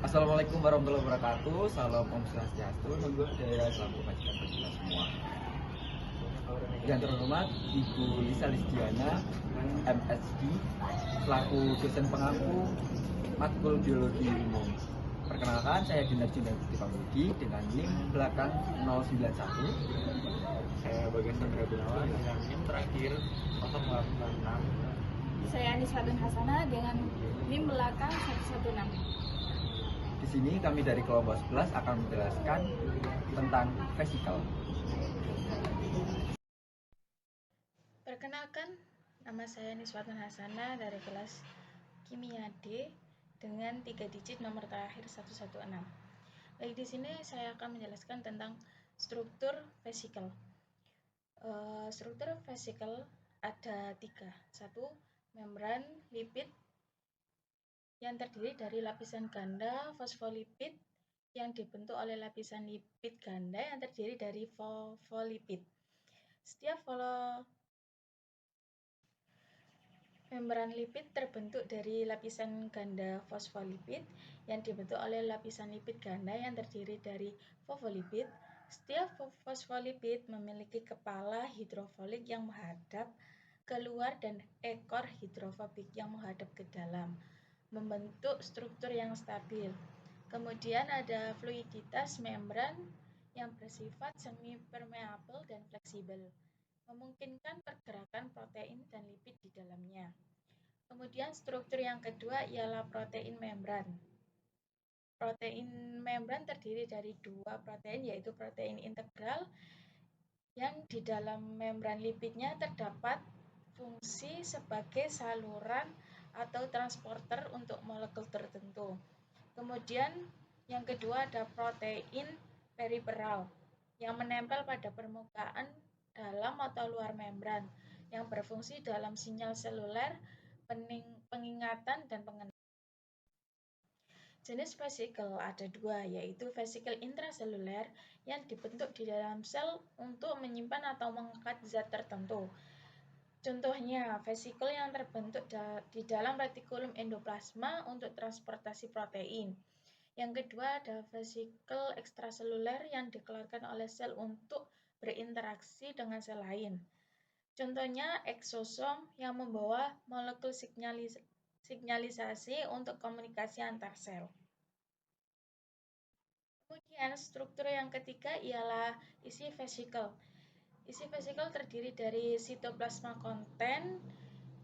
Assalamualaikum warahmatullahi wabarakatuh. Salam Om Swastiastu. Nunggu daya salam kebajikan bagi kita semua. Yang terhormat Ibu Lisa Lisdiana, MSD, selaku dosen pengampu matkul biologi umum. Perkenalkan, saya Dinar Jundan Bukti Pambudi dengan NIM belakang 091. Saya Bagas Chandra Gunawan dengan NIM terakhir 086. Saya Aniswatun Hasana dengan NIM belakang 116. Di sini kami dari kelompok 11 akan menjelaskan tentang vesikel. Perkenalkan, nama saya Aniswatun Hasana dari kelas Kimia D dengan 3 digit nomor terakhir 116. Baik, di sini saya akan menjelaskan tentang struktur vesikel. Struktur vesikel ada 3. 1. Membran lipid yang terdiri dari lapisan ganda fosfolipid yang dibentuk oleh lapisan lipid ganda yang terdiri dari fosfolipid. Setiap membran lipid terbentuk dari lapisan ganda fosfolipid yang dibentuk oleh lapisan lipid ganda yang terdiri dari fosfolipid. Setiap fosfolipid memiliki kepala hidrofolik yang menghadap keluar dan ekor hidrofobik yang menghadap ke dalam, membentuk struktur yang stabil. Kemudian ada fluiditas membran yang bersifat semi-permeabel dan fleksibel, memungkinkan pergerakan protein dan lipid di dalamnya. Kemudian struktur yang kedua ialah protein membran. Protein membran terdiri dari 2 protein, yaitu protein integral yang di dalam membran lipidnya terdapat fungsi sebagai saluran atau transporter untuk molekul tertentu. Kemudian yang kedua ada protein periferal yang menempel pada permukaan dalam atau luar membran yang berfungsi dalam sinyal seluler, pengingatan, dan pengenalan. Jenis vesikel ada 2, yaitu vesikel intraseluler yang dibentuk di dalam sel untuk menyimpan atau mengangkat zat tertentu. Contohnya, vesikel yang terbentuk di dalam retikulum endoplasma untuk transportasi protein. Yang kedua ada vesikel ekstraseluler yang dikeluarkan oleh sel untuk berinteraksi dengan sel lain. Contohnya, eksosom yang membawa molekul signalisasi untuk komunikasi antar sel. Kemudian struktur yang ketiga ialah isi vesikel. Isi vesikel terdiri dari sitoplasma konten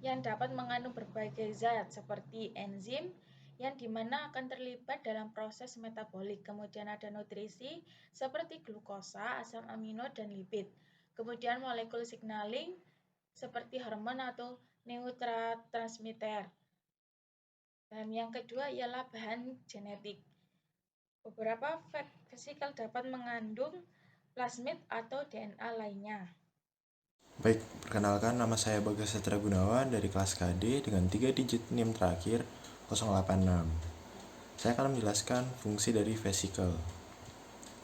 yang dapat mengandung berbagai zat seperti enzim yang dimana akan terlibat dalam proses metabolik. Kemudian ada nutrisi seperti glukosa, asam amino, dan lipid. Kemudian molekul signaling seperti hormon atau neurotransmitter. Dan yang kedua ialah bahan genetik. Beberapa vesikel dapat mengandung plasmid atau DNA lainnya. Baik, perkenalkan nama saya Bagas Chandra Gunawan dari kelas KD dengan 3 digit NIM terakhir 086. Saya akan menjelaskan fungsi dari vesikel.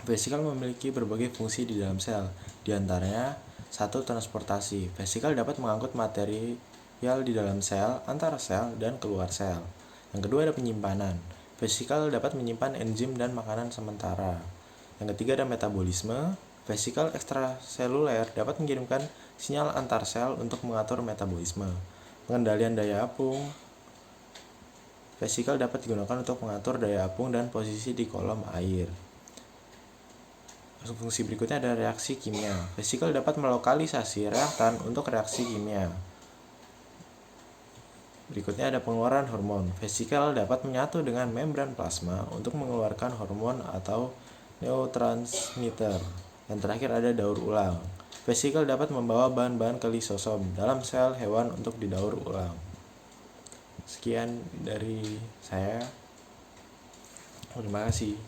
Vesikel memiliki berbagai fungsi di dalam sel, diantaranya 1. Transportasi. Vesikel dapat mengangkut material di dalam sel, antara sel, dan keluar sel. Yang kedua ada penyimpanan. Vesikel dapat menyimpan enzim dan makanan sementara. Yang ketiga ada metabolisme. Vesikel ekstraseluler dapat mengirimkan sinyal antar sel untuk mengatur metabolisme. Pengendalian daya apung. Vesikel dapat digunakan untuk mengatur daya apung dan posisi di kolom air. Fungsi berikutnya ada reaksi kimia. Vesikel dapat melokalisasi reaktan untuk reaksi kimia. Berikutnya ada pengeluaran hormon. Vesikel dapat menyatu dengan membran plasma untuk mengeluarkan hormon atau neurotransmitter. Dan terakhir ada daur ulang. Vesikel dapat membawa bahan-bahan ke lisosom dalam sel hewan untuk didaur ulang. Sekian dari saya. Terima kasih.